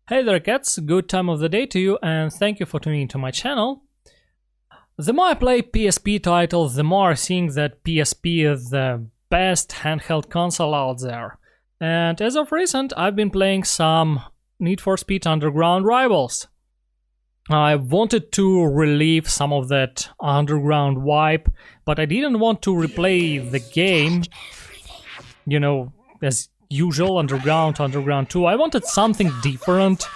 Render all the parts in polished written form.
Hey there cats, good time of the day to you and thank you for tuning into my channel. The more I play PSP titles, the more I think that PSP is the best handheld console out there. And as of recent, I've been playing some Need for Speed Underground Rivals. I wanted to relieve some of that underground vibe, but I didn't want to replay the game, you know, as usual, Underground 2. I wanted something different,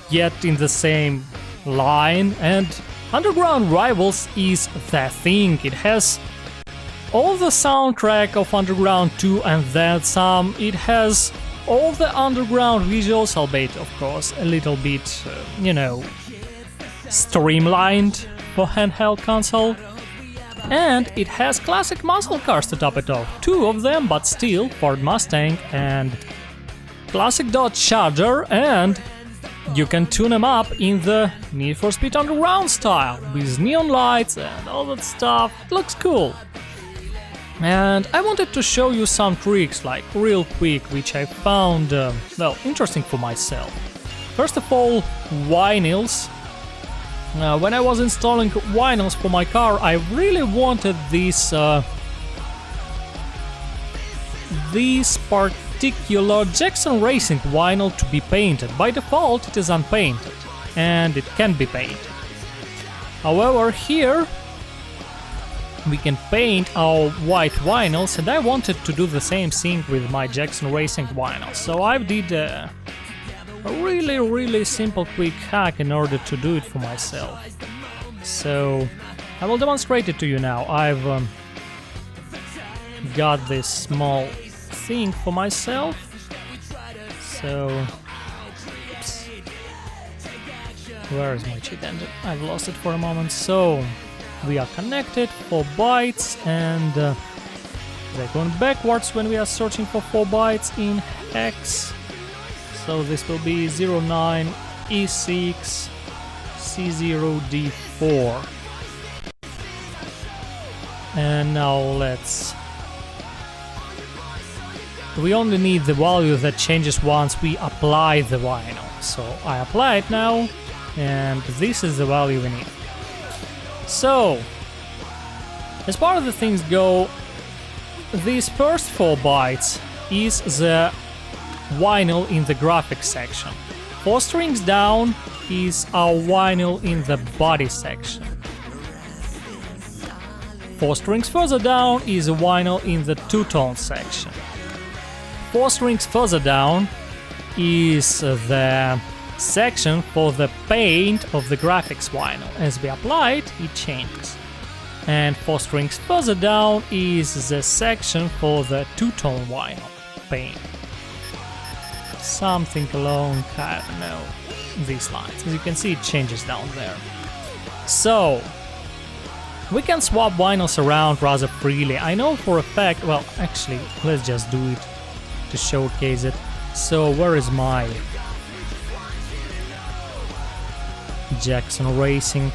yet in the same line, and Underground Rivals is that thing. It has all the soundtrack of Underground 2 and then some. It has all the underground visuals, albeit of course a little bit, streamlined for handheld console. And it has classic muscle cars to top it off. 2 of them, but still Ford Mustang and classic Dodge Charger, and you can tune them up in the Need for Speed Underground style with neon lights and all that stuff. It looks cool. And I wanted to show you some tricks, like real quick, which I found, interesting for myself. First of all, vinyls. When I was installing vinyls for my car, I really wanted this particular Jackson Racing vinyl to be painted. By default, it is unpainted, and it can be painted. However, here we can paint our white vinyls, and I wanted to do the same thing with my Jackson Racing vinyl. So I did a really simple quick hack in order to do it for myself. So I will demonstrate it to you now. I've got this small thing for myself. So oops. Where is my cheat engine? I've lost it for a moment. So we are connected, 4 bytes, and they're going backwards when we are searching for 4 bytes in hex. So this will be 09E6 C0D4. And now we only need the value that changes once we apply the vinyl. So I apply it now, and this is the value we need. So, as far as the things go, these first 4 bytes is the vinyl in the graphics section. 4 strings down is our vinyl in the body section. 4 strings further down is a vinyl in the two-tone section. 4 strings further down is the section for the paint of the graphics vinyl. As we apply it, it changes. And 4 strings further down is the section for the two-tone vinyl paint. Something along, I don't know, these lines. As you can see, it changes down there. So we can swap vinyls around rather freely. I know for a fact, well, actually, let's just do it to showcase it. So where is my Jackson Racing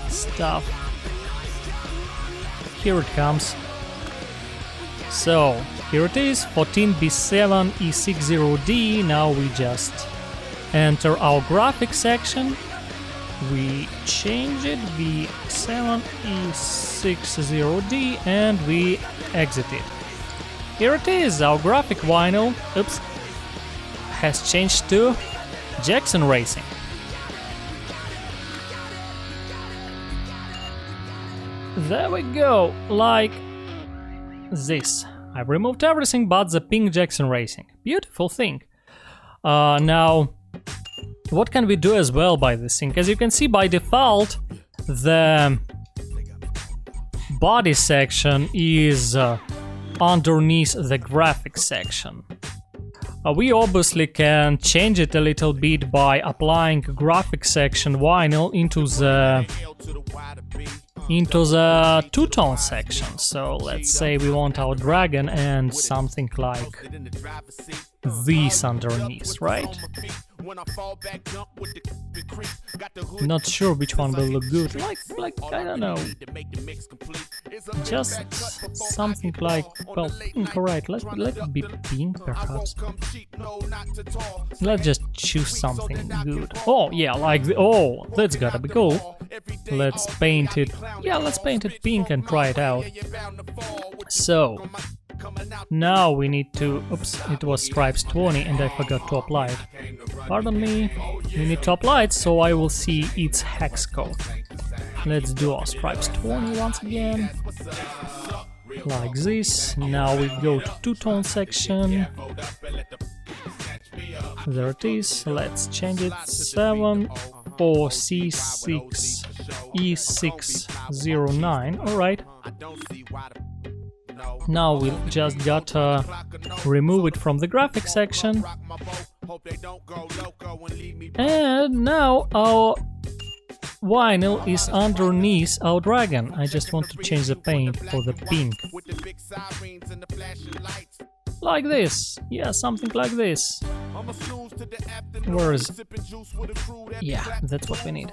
stuff? Here it comes. So here it is, 14B7E60D. Now we just enter our graphics section. We change it, B7E60D, and we exit it. Here it is, our graphic vinyl, has changed to Jackson Racing. There we go, like this. I've removed everything but the pink Jackson Racing. Beautiful thing. Now, what can we do as well by this thing? As you can see, by default, the body section is underneath the graphics section. We obviously can change it a little bit by applying graphics section vinyl into the two-tone section. So let's say we want our dragon and something like this underneath, right? Not sure which one will look good. Like I don't know. Just something like, well, pink, alright. Let it be pink, perhaps. Let's just choose something good. Oh yeah, like oh, that's gotta be cool. Let's paint it. Yeah, let's paint it pink and try it out. So now we need to. Oops, it was stripes 20 and I forgot to apply it. Pardon me. We need to apply it so I will see its hex code. Let's do our stripes 20 once again. Like this. Now we go to two-tone section. There it is. Let's change it. 74C6 E609. Alright. Now we just gotta remove it from the graphics section. And now our vinyl is underneath our dragon. I just want to change the paint for the pink. Like this. Yeah, something like this. Where is... Yeah, that's what we need.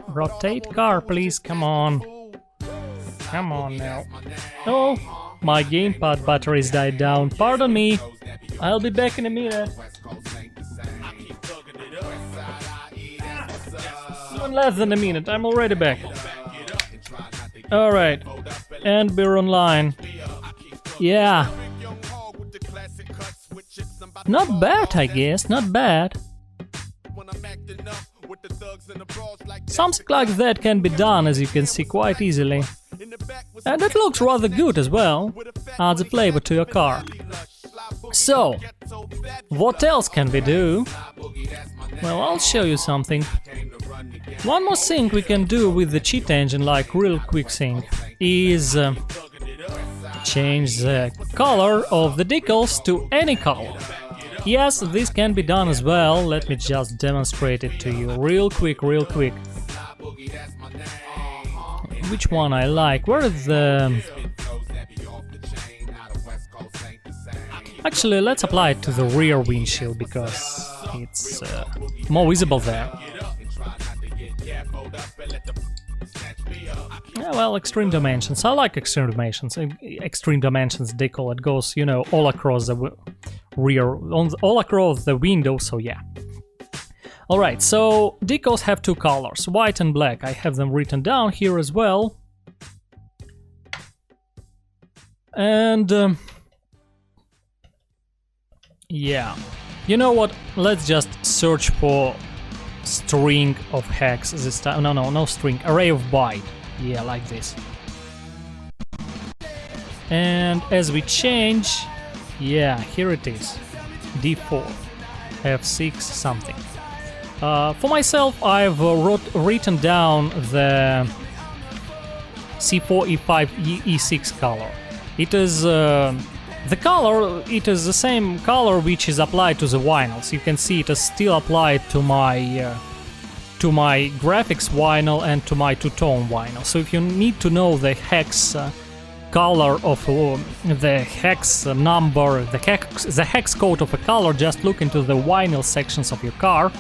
Rotate car, please, come on. Come on now. Oh, my gamepad batteries died down. Pardon me. I'll be back in a minute. Even less than a minute. I'm already back. Alright. And we're online. Yeah. Not bad, I guess. Not bad. Something like that can be done, as you can see, quite easily. And it looks rather good as well. Adds a flavor to your car. So, what else can we do? Well, I'll show you something. One more thing we can do with the cheat engine, like real quick thing, is change the color of the decals to any color. Yes, this can be done as well. Let me just demonstrate it to you real quick. Which one I like? Where is the... Actually, let's apply it to the rear windshield because it's more visible there. Yeah, well, extreme dimensions. I like extreme dimensions. Extreme dimensions decal. It goes, you know, all across the rear, all across the window. So yeah. All right. So decals have two colors, white and black. I have them written down here as well. And yeah, you know what? Let's just search for string of hex this time. No string. Array of byte. Yeah, like this. And as we change, yeah, here it is. D4, F6, something. For myself, I've written down the C4, E5, E6 color. It is the color. It is the same color which is applied to the vinyl. So you can see it is still applied to my graphics vinyl and to my two-tone vinyl. So if you need to know the hex color of the hex number, the hex code of a color, just look into the vinyl sections of your car,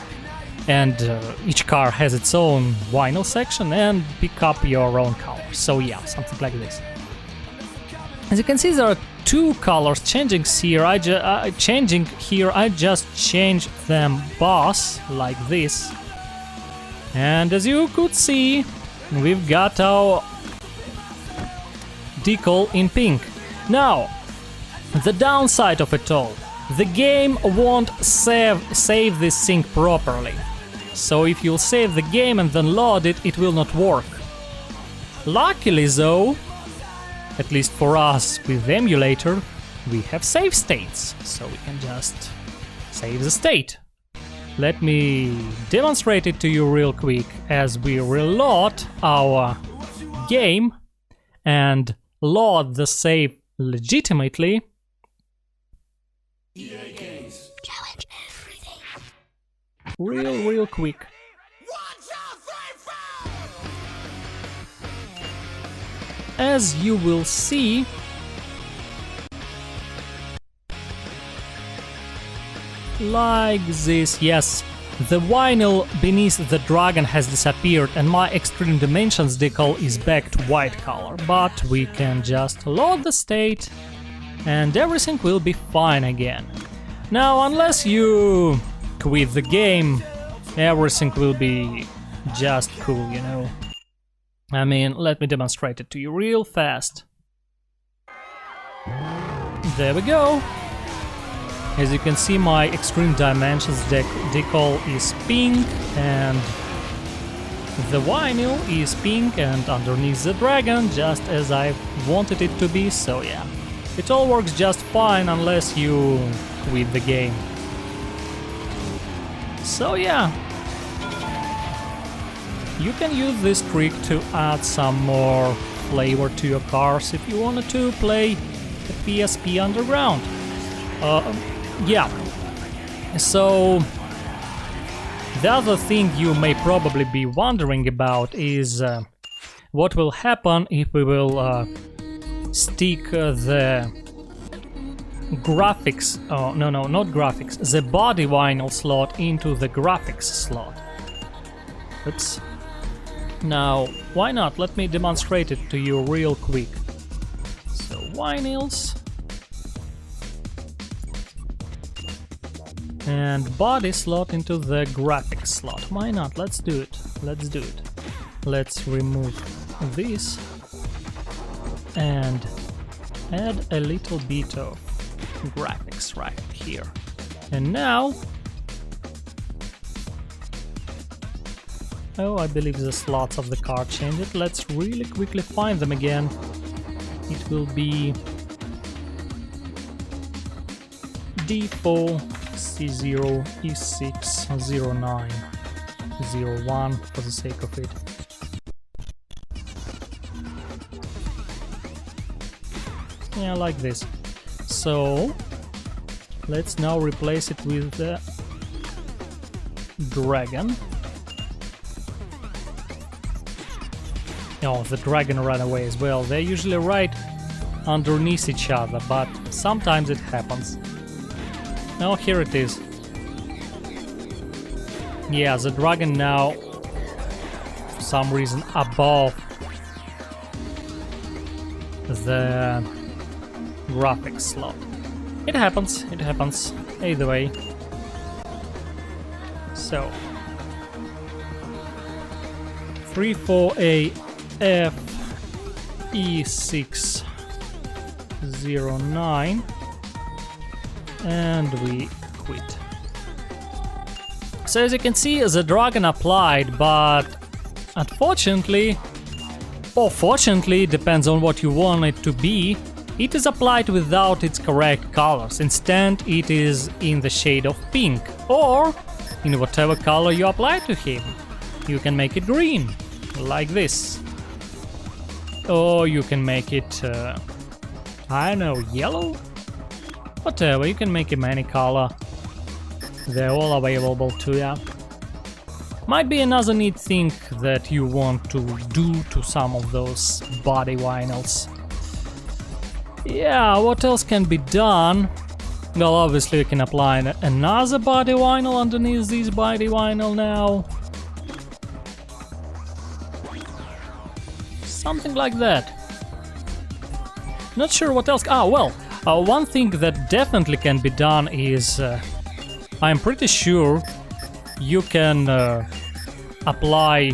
and each car has its own vinyl section, and pick up your own color. So yeah, something like this. As you can see, there are two colors changing here. I just changed them both like this. And as you could see, we've got our decal in pink. Now, the downside of it all, the game won't save this thing properly. So if you'll save the game and then load it, it will not work. Luckily though, at least for us with the emulator, we have save states, so we can just save the state. Let me demonstrate it to you real quick as we reload our game and load the save legitimately. Challenge everything. Real quick. As you will see, like this. Yes, the vinyl beneath the dragon has disappeared and my extreme dimensions decal is back to white color, but we can just load the state and everything will be fine again. Now, unless you quit the game, everything will be just cool, you know. I mean, let me demonstrate it to you real fast. There we go. As you can see, my extreme dimensions decal is pink and the vinyl is pink and underneath the dragon, just as I wanted it to be, so yeah. It all works just fine unless you quit the game. So yeah. You can use this trick to add some more flavor to your cars if you wanted to play the PSP Underground. Yeah. So the other thing you may probably be wondering about is what will happen if we will stick the graphics, oh no, not graphics, the body vinyl slot into the graphics slot. Oops. Now, why not? Let me demonstrate it to you real quick. So, vinyls. And body slot into the graphics slot. Why not? Let's do it. Let's do it. Let's remove this and add a little bit of graphics right here. And now, oh, I believe the slots of the card changed. Let's really quickly find them again. It will be D4, C0, E6, 09, 01 for the sake of it. Yeah, like this. So, let's now replace it with the dragon. Oh, the dragon ran away as well. They're usually right underneath each other, but sometimes it happens. Oh, here it is. Yeah, the dragon now, for some reason, above the graphics slot. It happens, either way. So, 34A F E6 09 and we quit. So as you can see, the dragon applied, but unfortunately, or fortunately, depends on what you want it to be, it is applied without its correct colors. Instead, it is in the shade of pink, or in whatever color you apply to him. You can make it green, like this. Or you can make it, I don't know, yellow? Whatever, you can make him any color. They're all available to you. Might be another neat thing that you want to do to some of those body vinyls. Yeah, what else can be done? Well, obviously you can apply another body vinyl underneath this body vinyl now. Something like that. Not sure what else. Ah, well, one thing that definitely can be done is I'm pretty sure you can apply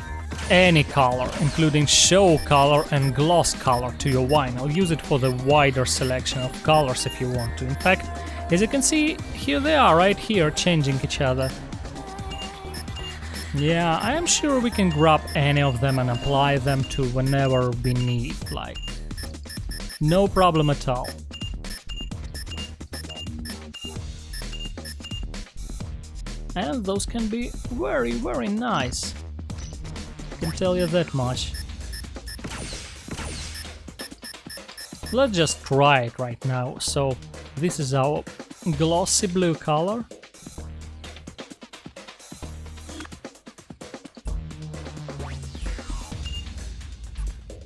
any color, including show color and gloss color, to your vinyl. Use it for the wider selection of colors if you want to. In fact, as you can see, here they are, right here, changing each other. Yeah, I am sure we can grab any of them and apply them to whenever we need, like, no problem at all. And those can be very, very nice. I can tell you that much. Let's just try it right now. So, this is our glossy blue color.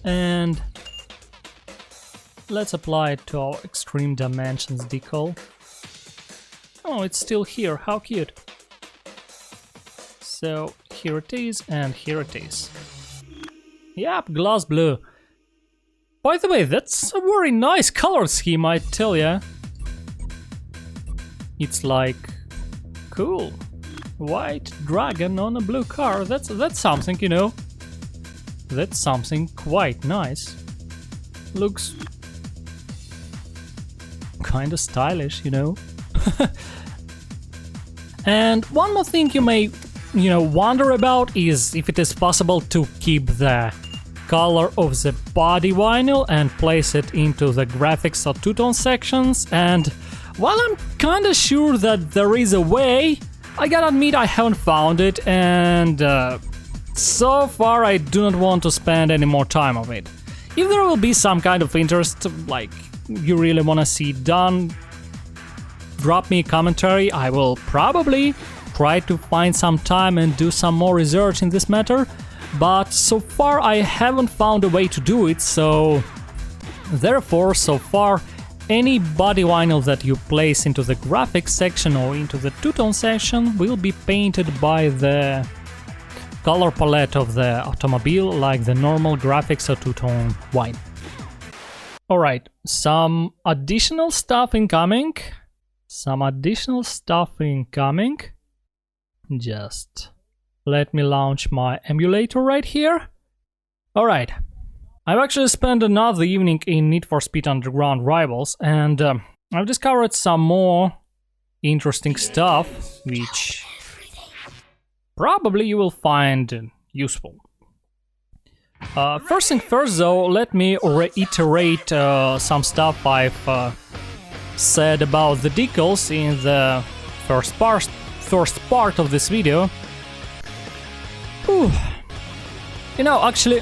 And let's apply it to our extreme dimensions decal. Oh, it's still here, how cute. So here it is, and here it is. Yep, glass blue. By the way, that's a very nice color scheme, I tell ya. It's like cool. White dragon on a blue car. That's something, you know. That's something quite nice. Looks kind of stylish, you know. And one more thing you may, wonder about is if it is possible to keep the color of the body vinyl and place it into the graphics or two-tone sections. And while I'm kinda sure that there is a way, I gotta admit I haven't found it, and so far I do not want to spend any more time on it. If there will be some kind of interest, like you really wanna see it done, drop me a commentary. I will probably try to find some time and do some more research in this matter, but so far I haven't found a way to do it, so therefore so far any body vinyl that you place into the graphics section or into the two-tone section will be painted by the color palette of the automobile, like the normal graphics or two-tone white. Alright, some additional stuff incoming. Just let me launch my emulator right here. Alright, I've actually spent another evening in Need for Speed Underground Rivals, and I've discovered some more interesting stuff, which probably you will find useful. First thing first though, let me reiterate some stuff I've said about the decals in the first part of this video. Whew. Actually,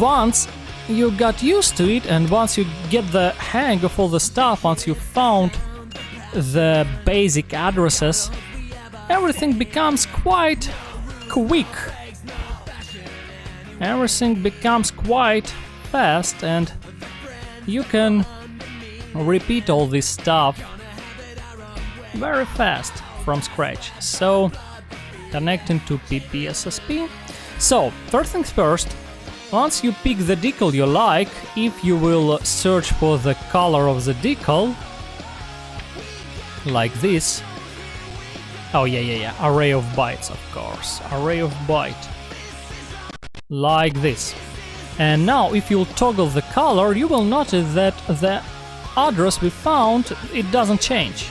once you got used to it and once you get the hang of all the stuff, once you found the basic addresses, everything becomes quite quick. Everything becomes quite fast and you can repeat all this stuff very fast from scratch. So, connecting to PPSSPP. So, first things first, once you pick the decal you like, if you will search for the color of the decal, like this. Oh yeah, array of bytes, of course, array of byte. Like this. And now if you'll toggle the color, you will notice that the address we found, it doesn't change.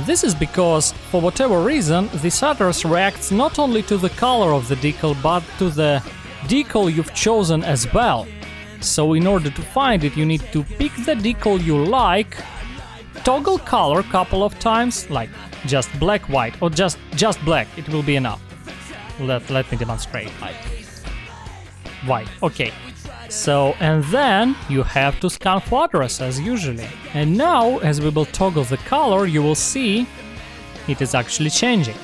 This is because, for whatever reason, this address reacts not only to the color of the decal, but to the decal you've chosen as well. So in order to find it, you need to pick the decal you like, toggle color a couple of times, like just black, white, or just black, it will be enough. Let me demonstrate, like white, okay. So, and then you have to scan for address as usually. And now, as we will toggle the color, you will see it is actually changing.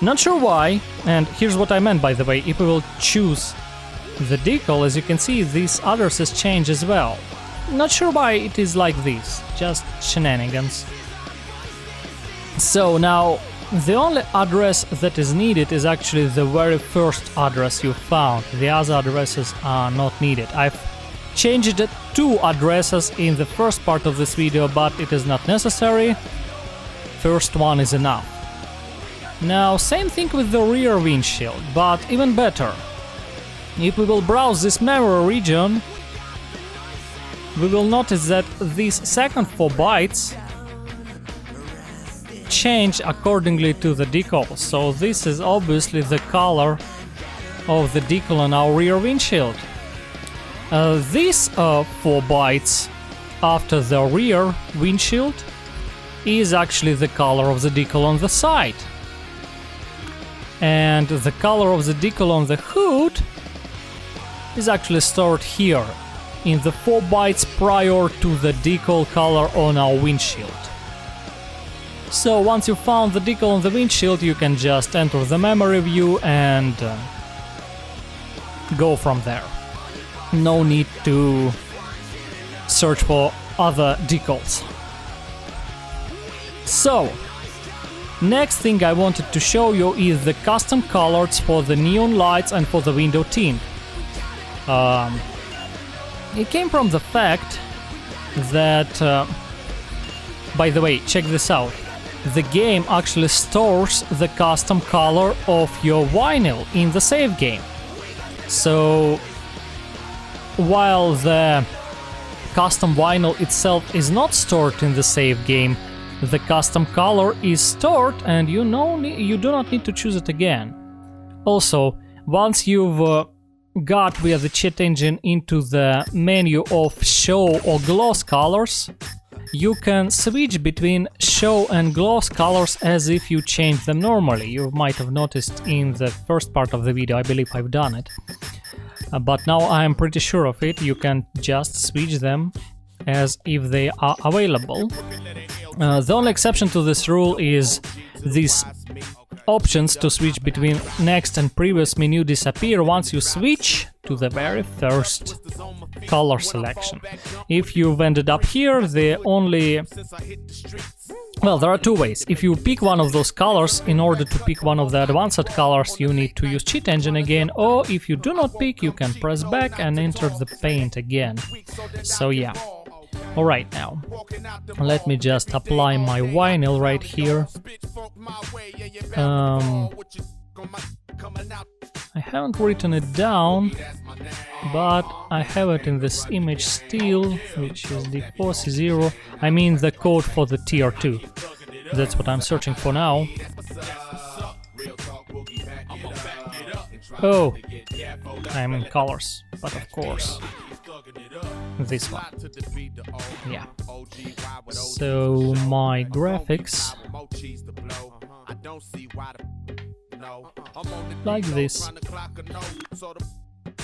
Not sure why, and here's what I meant by the way, if we will choose the decal, as you can see, these addresses change as well. Not sure why it is like this, just shenanigans. So now, the only address that is needed is actually the very first address you found. The other addresses are not needed. I've changed 2 addresses in the first part of this video, but it is not necessary. First one is enough. Now, same thing with the rear windshield, but even better. If we will browse this memory region, we will notice that these second 4 bytes change accordingly to the decal. So this is obviously the color of the decal on our rear windshield. These 4 bytes after the rear windshield is actually the color of the decal on the side. And the color of the decal on the hood is actually stored here, in the 4 bytes prior to the decal color on our windshield. So once you found the decal on the windshield, you can just enter the memory view and go from there. No need to search for other decals. So, next thing I wanted to show you is the custom colors for the neon lights and for the window tint. It came from the fact that, by the way, check this out. The game actually stores the custom color of your vinyl in the save game. So, while the custom vinyl itself is not stored in the save game, the custom color is stored and you do not need to choose it again. Also, once you've got via the chat engine into the menu of show or gloss colors, you can switch between show and gloss colors as if you change them normally. You might have noticed in the first part of the video, I believe I've done it. But now I'm pretty sure of it, you can just switch them as if they are available. The only exception to this rule is these options to switch between next and previous menu disappear once you switch to the very first color selection. If you've ended up here, there are two ways. If you pick one of those colors, in order to pick one of the advanced colors, you need to use cheat engine again, or if you do not pick, you can press back and enter the paint again. So yeah. Alright, now, let me just apply my vinyl right here. I haven't written it down, but I have it in this image still, which is D4C0. I mean the code for the tier 2. That's what I'm searching for now. Oh, I'm in colors, but of course, this one. Yeah. So my graphics, like this.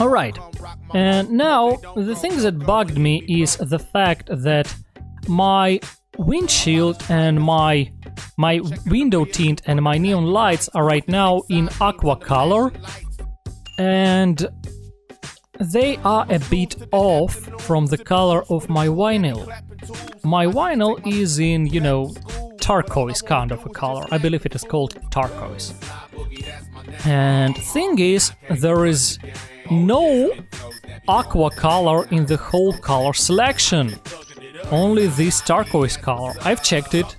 Alright, and now the thing that bugged me is the fact that my windshield and my window tint and my neon lights are right now in aqua color, and they are a bit off from the color of my vinyl. My vinyl is in, turquoise kind of a color. I believe it is called turquoise. And thing is, there is no aqua color in the whole color selection. Only this turquoise color. I've checked it.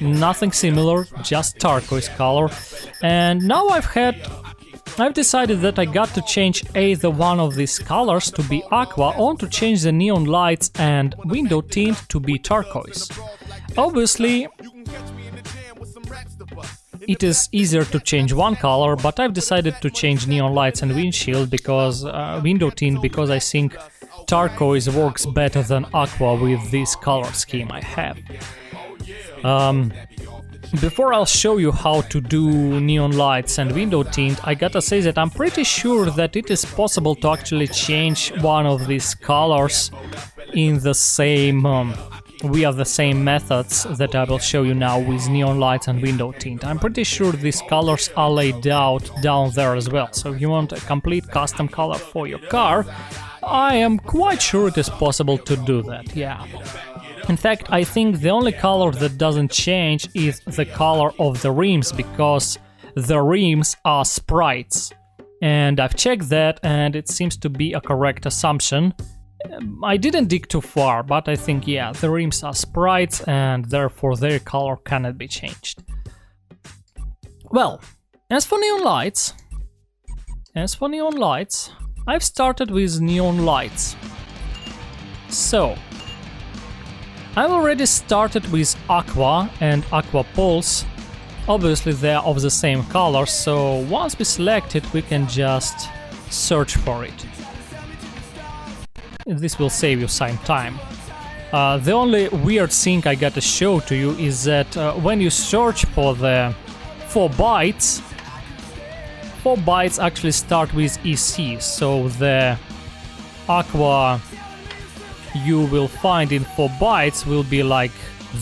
Nothing similar, just turquoise color. And now I've decided that I got to change either one of these colors to be aqua, or to change the neon lights and window tint to be turquoise. Obviously, it is easier to change one color, but I've decided to change neon lights and windshield because window tint, because I think turquoise works better than aqua with this color scheme I have. Before I'll show you how to do neon lights and window tint, I gotta say that I'm pretty sure that it is possible to actually change one of these colors in the same via the same methods that I will show you now with neon lights and window tint. I'm pretty sure these colors are laid out down there as well, so if you want a complete custom color for your car, I am quite sure it is possible to do that, yeah. In fact, I think the only color that doesn't change is the color of the rims, because the rims are sprites. And I've checked that, and it seems to be a correct assumption. I didn't dig too far, but I think, yeah, the rims are sprites, and therefore their color cannot be changed. Well, as for neon lights, I've started with neon lights. So, I've already started with aqua and aqua pulse. Obviously they are of the same color, so once we select it, we can just search for it. This will save you some time. The only weird thing I gotta show to you is that when you search for the 4 bytes actually start with EC, so the aqua you will find in 4 bytes will be like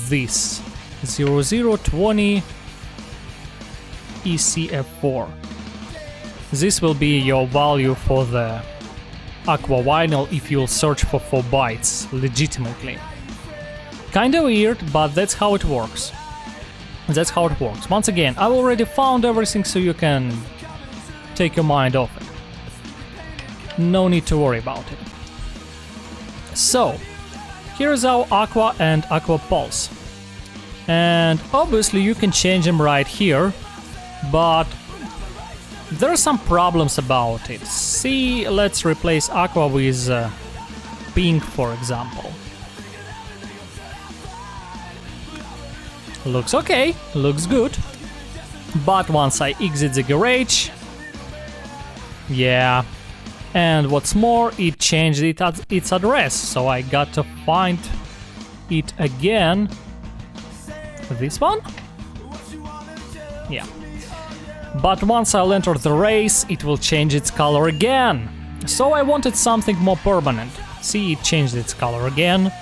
this: 0020 ECF4. This will be your value for the aqua vinyl if you'll search for 4 bytes legitimately. Kinda weird, but that's how it works. That's how it works. Once again, I've already found everything, so you can take your mind off it. No need to worry about it. So, here's our Aqua and Aqua Pulse. And obviously you can change them right here, but there are some problems about it. See, let's replace Aqua with Pink, for example. Looks okay, looks good. But once I exit the garage, yeah. And what's more, it changed its address, so I got to find it again. This one? Yeah. But once I'll enter the race, it will change its color again. So I wanted something more permanent. See, it changed its color again.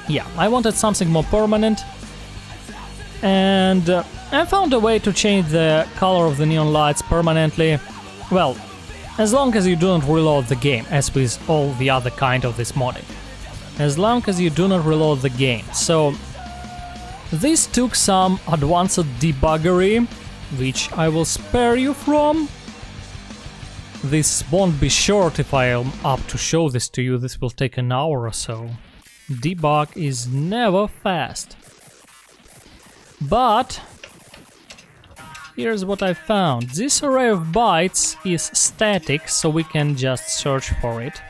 Yeah, I wanted something more permanent. And I found a way to change the color of the neon lights permanently. Well, as long as you don't reload the game, as with all the other kind of this modding. As long as you do not reload the game. So, this took some advanced debuggery, which I will spare you from. This won't be short if I am up to show this to you, this will take an hour or so. Debug is never fast. But here's what I found. This array of bytes is static, so we can just search for it.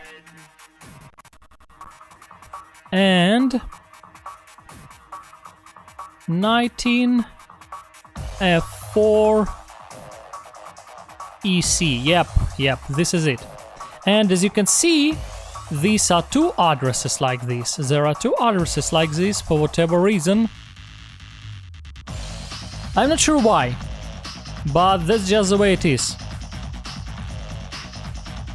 And 19 F4 EC. Yep, this is it. And as you can see, these are two addresses like this. There are two addresses like this for whatever reason. I'm not sure why, but that's just the way it is.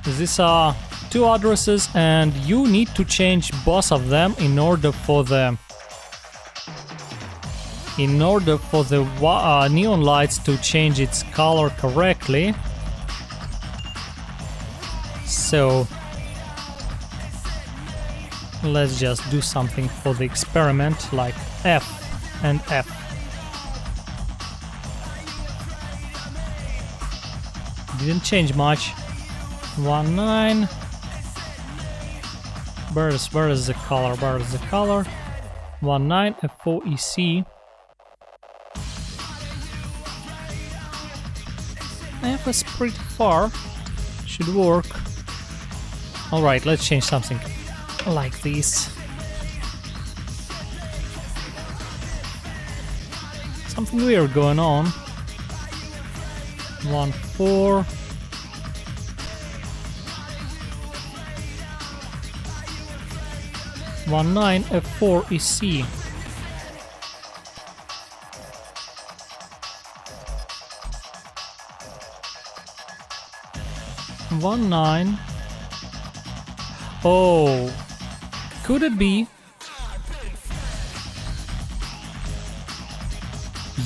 These are two addresses and you need to change both of them in order for the neon lights to change its color correctly. So let's just do something for the experiment, like F and F. Didn't change much. 19. Where is the color? 19 F4 EC. F is pretty far. Should work. Alright, let's change something like this. Something weird going on. 14. 19 F4 EC. One nine. Oh, could it be?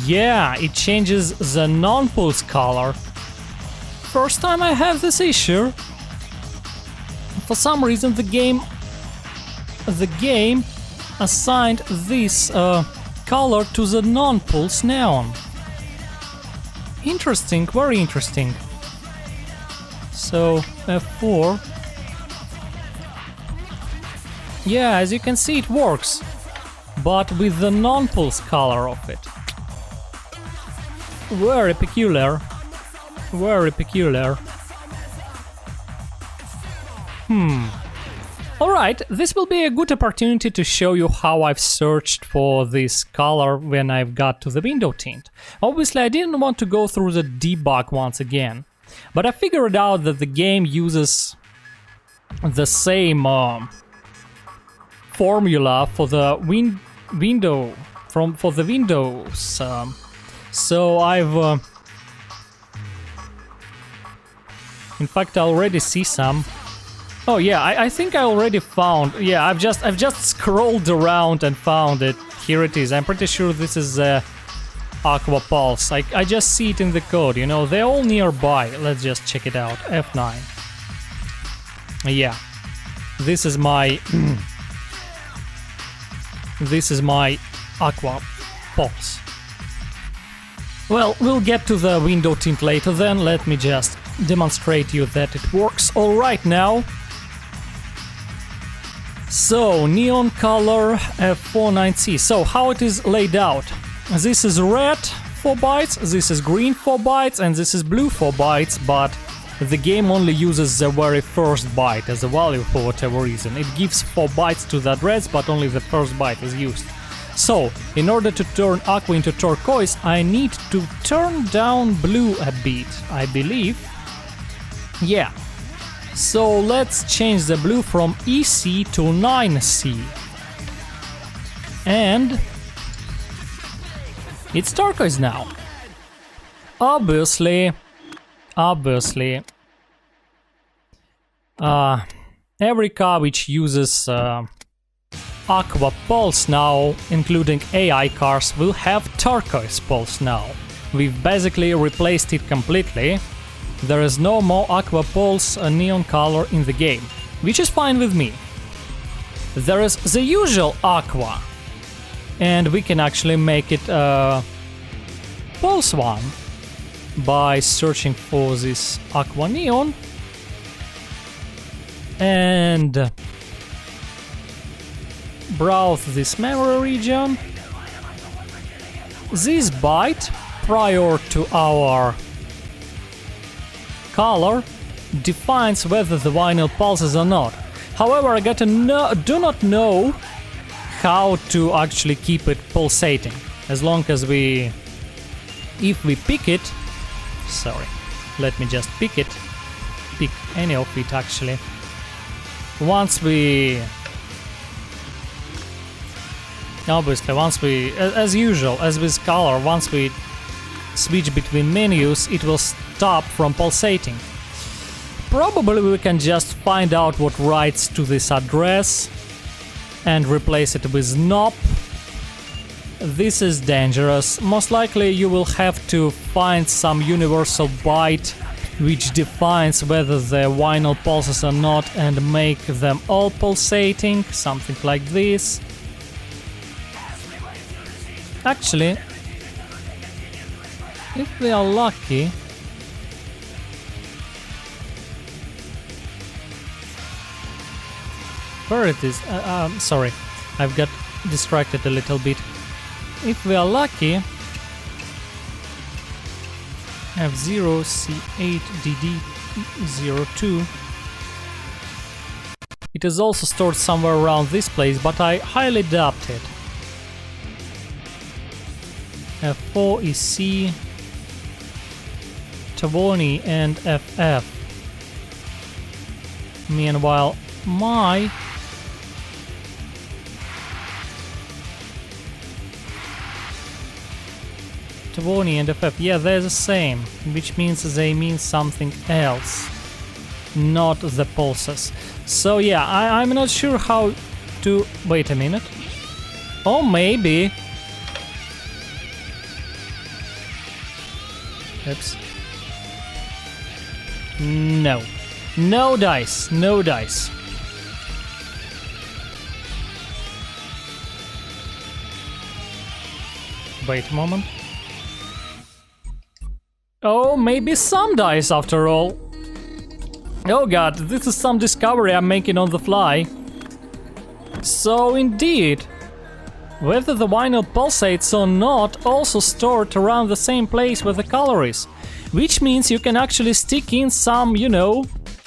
Yeah, it changes the non-pulse color. First time I have this issue. For some reason the game assigned this color to the non-pulse neon. Interesting, very interesting. So F4. Yeah, as you can see it works, but with the non-pulse color of it. Very peculiar. Very peculiar. Alright, this will be a good opportunity to show you how I've searched for this color when I've got to the window tint. Obviously I didn't want to go through the debug once again, but I figured out that the game uses the same formula for the for the windows. So I've in fact I already see some. Oh yeah, I think I already found. Yeah, I've just scrolled around and found it. Here it is. I'm pretty sure this is Aqua Pulse. I just see it in the code, you know, they're all nearby. Let's just check it out. F9. Yeah. This is my This is my aqua pulse. Well, we'll get to the window tint later then. Let me just demonstrate you that it works all right now. So, neon color F49C. So, how it is laid out? This is red 4 bytes, this is green 4 bytes, and this is blue 4 bytes, but the game only uses the very first byte as a value for whatever reason. It gives 4 bytes to the address, but only the first byte is used. So, in order to turn aqua into turquoise, I need to turn down blue a bit, I believe. Yeah. So let's change the blue from EC to 9C. And it's turquoise now. Obviously, every car which uses aqua pulse now, including AI cars, will have turquoise pulse now. We've basically replaced it completely. There is no more aqua pulse neon color in the game, which is fine with me. There is the usual aqua, and we can actually make it pulse one by searching for this aqua neon and browse this memory region. This byte prior to our color defines whether the vinyl pulses or not. However, I do not know how to actually keep it pulsating. As long as if we pick it, let me just pick any of it actually. As usual, as with color, once we switch between menus, it will stop from pulsating. Probably we can just find out what writes to this address and replace it with NOP. This is dangerous. Most likely you will have to find some universal byte which defines whether the vinyl pulses or not and make them all pulsating, something like this. Actually, if we are lucky, where it is? Sorry, I've got distracted a little bit. If we are lucky, F0C8DD02. It is also stored somewhere around this place, but I highly doubt it. F4 is C, Tavoni, and FF. Meanwhile, my Tavoni and FF, yeah, they're the same, which means they mean something else, not the pulses. So yeah, I'm not sure how to... Wait a minute. Oh, maybe. Oops. No. No dice. No dice. Wait a moment. Oh, maybe some dice after all. Oh god, this is some discovery I'm making on the fly. So indeed, whether the vinyl pulsates or not, also stored around the same place where the color is. Which means you can actually stick in some,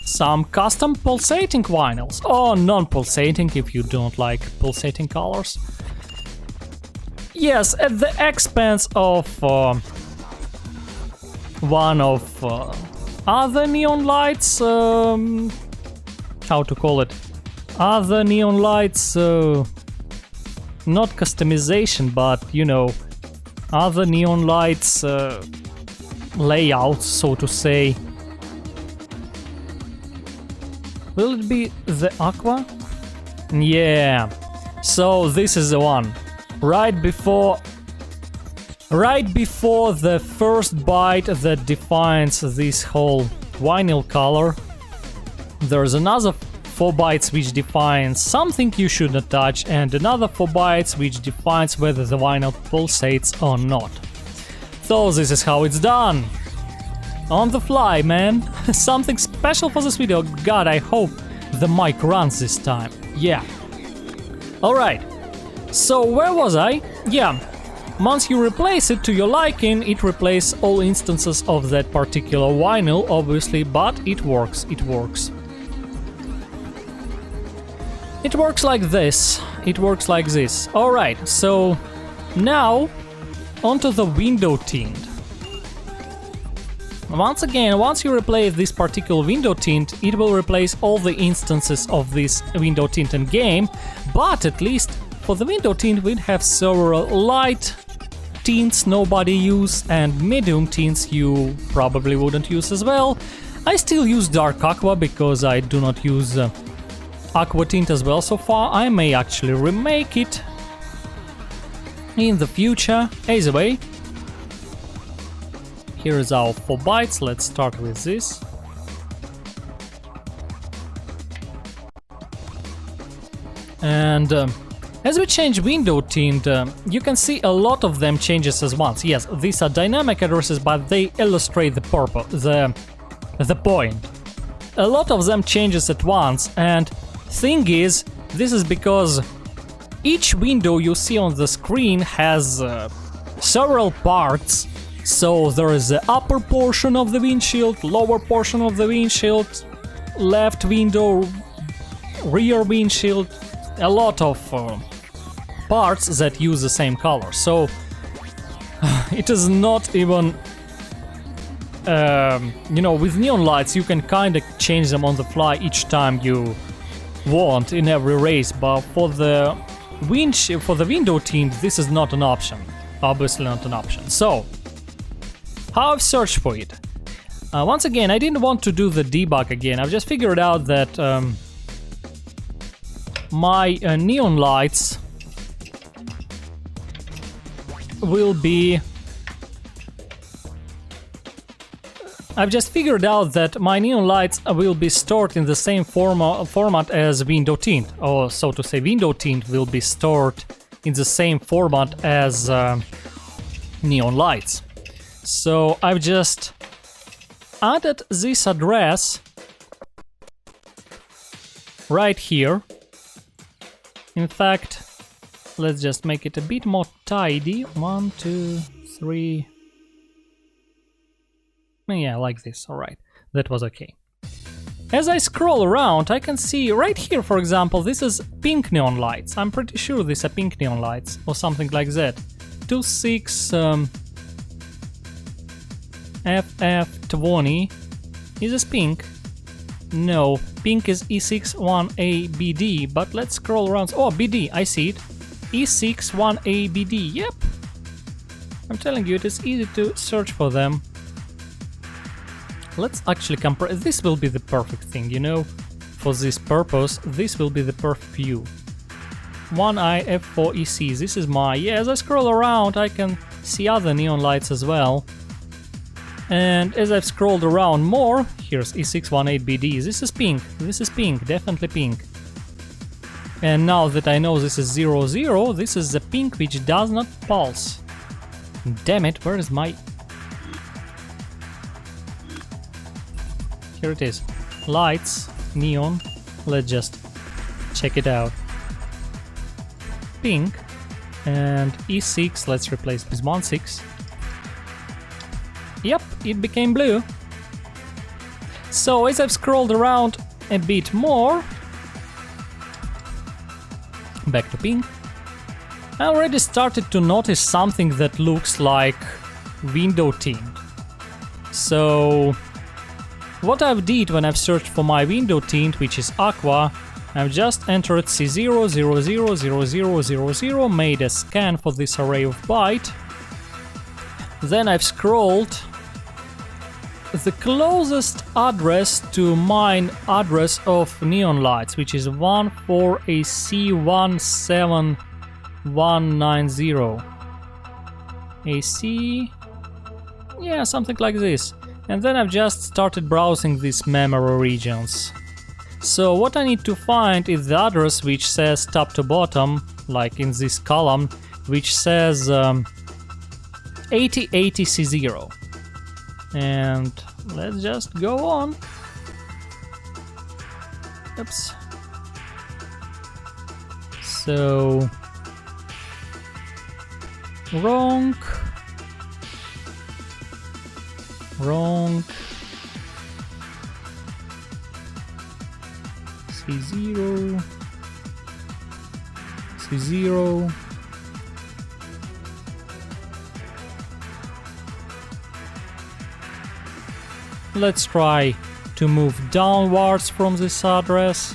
some custom pulsating vinyls. Or non-pulsating if you don't like pulsating colors. Yes, at the expense of one of other neon lights, how to call it? Other neon lights, not customization, but other neon lights layouts, so to say. Will it be the aqua? Yeah. So this is the one. Right before the first byte that defines this whole vinyl color, there's another 4 bytes which defines something you should not touch, and another 4 bytes which defines whether the vinyl pulsates or not. So this is how it's done. On the fly, man. Something special for this video. God, I hope the mic runs this time. Yeah. Alright. So where was I? Yeah. Once you replace it to your liking, it replaces all instances of that particular vinyl, obviously, but it works. It works. It works like this. It works like this. Alright, so now onto the window tint. Once again, once you replace this particular window tint, it will replace all the instances of this window tint in game, but at least for the window tint we have several light tints nobody use and medium tints you probably wouldn't use as well. I still use dark aqua because I do not use aqua tint as well so far. I may actually remake it in the future. Either way, here is our 4 bytes. Let's start with this. And as we change window tint, you can see a lot of them changes at once. Yes, these are dynamic addresses, but they illustrate the purpose, the point. A lot of them changes at once, and thing is, this is because each window you see on the screen has several parts. So there is the upper portion of the windshield, lower portion of the windshield, left window, rear windshield, a lot of parts that use the same color. So it is not even, you know, with neon lights you can kind of change them on the fly each time you want in every race, but for the window tint this is not an option, obviously not an option. So how I've searched for it. Once again, I didn't want to do the debug again. I've just figured out that my neon lights will be... I've just figured out that my neon lights will be stored in the same format as window tint, or so to say, window tint will be stored in the same format as neon lights. So I've just added this address right here. In fact, let's just make it a bit more tidy. 1, 2, 3. Yeah, like this. Alright, that was okay. As I scroll around, I can see right here, for example, this is pink neon lights. I'm pretty sure these are pink neon lights or something like that. 26 FF20. Is this pink? No, pink is E61ABD, but let's scroll around. Oh, BD, I see it. E61ABD, yep. I'm telling you, it is easy to search for them. Let's actually compare. This will be the perfect thing, you know, for this purpose. This will be the perfect view. 1IF4EC, this is my... Yeah, as I scroll around, I can see other neon lights as well. And as I've scrolled around more, here's E618BD, this is pink, definitely pink. And now that I know this is 00, this is the pink which does not pulse. Damn it, where is my... Here it is. Lights, neon, let's just check it out. Pink, and E6, let's replace this 16. Yep, it became blue. So as I've scrolled around a bit more, back to pink, I already started to notice something that looks like window tint. So what I've did when I've searched for my window tint, which is aqua, I've just entered C0000000, made a scan for this array of byte. Then I've scrolled the closest address to mine address of neon lights, which is 14AC17190. AC, yeah, something like this. And then I've just started browsing these memory regions. So what I need to find is the address which says top to bottom, like in this column, which says 8080C0. And let's just go on. Oops. So wrong. C0. Let's try to move downwards from this address.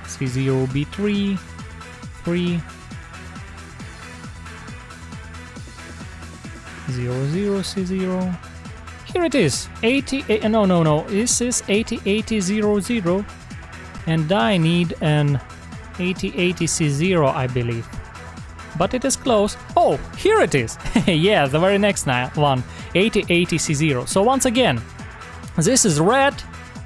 C0B3, 3, 00C0. Here it is, 80, no, this is 808000, and I need an 8080C0, I believe. But it is close. Oh, here it is! Yeah, the very next one, 8080C0. So once again, this is red,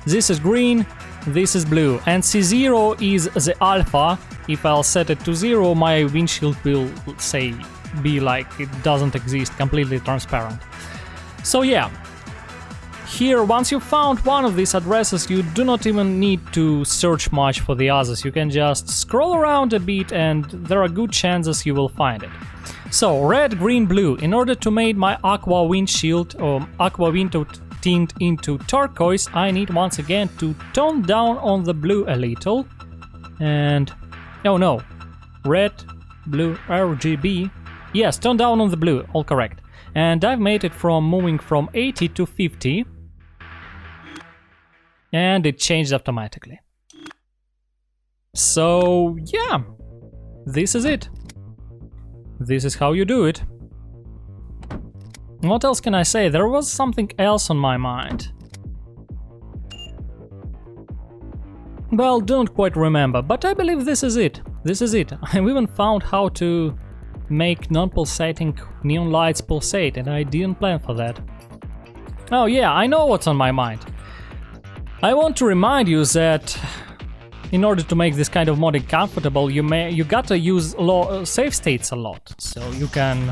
this is green, this is blue, and C0 is the alpha. If I'll set it to 0, my windshield will be like it doesn't exist, completely transparent. So yeah, here once you found one of these addresses, you do not even need to search much for the others. You can just scroll around a bit and there are good chances you will find it. So red, green, blue. In order to make my aqua windshield or aqua window tint into turquoise, I need once again to tone down on the blue a little. And oh no, red, blue, RGB. Yes, tone down on the blue, all correct. And I've made it from moving from 80 to 50. And it changed automatically. So yeah, this is it. This is how you do it. What else can I say? There was something else on my mind. Well, don't quite remember, but I believe this is it. This is it. I've even found how to make non-pulsating neon lights pulsate, and I didn't plan for that. Oh yeah, I know what's on my mind. I want to remind you that in order to make this kind of modding comfortable, you gotta use save states a lot, so you can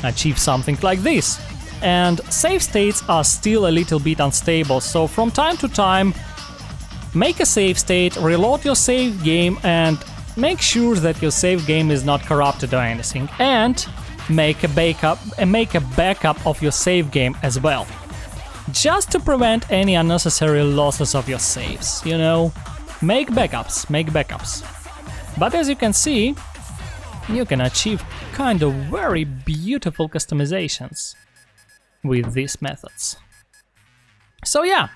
achieve something like this. And save states are still a little bit unstable, so from time to time, make a save state, reload your save game, and make sure that your save game is not corrupted or anything, and make a backup of your save game as well, just to prevent any unnecessary losses of your saves, you know. Make backups. But as you can see, you can achieve kind of very beautiful customizations with these methods. So yeah,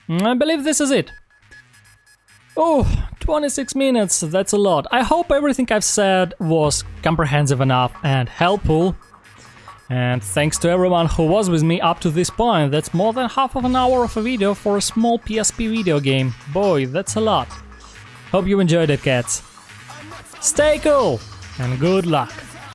I believe this is it. Oh, 26 minutes, that's a lot. I hope everything I've said was comprehensive enough and helpful. And thanks to everyone who was with me up to this point. That's more than half of an hour of a video for a small PSP video game. Boy, that's a lot. Hope you enjoyed it, cats. Stay cool and good luck.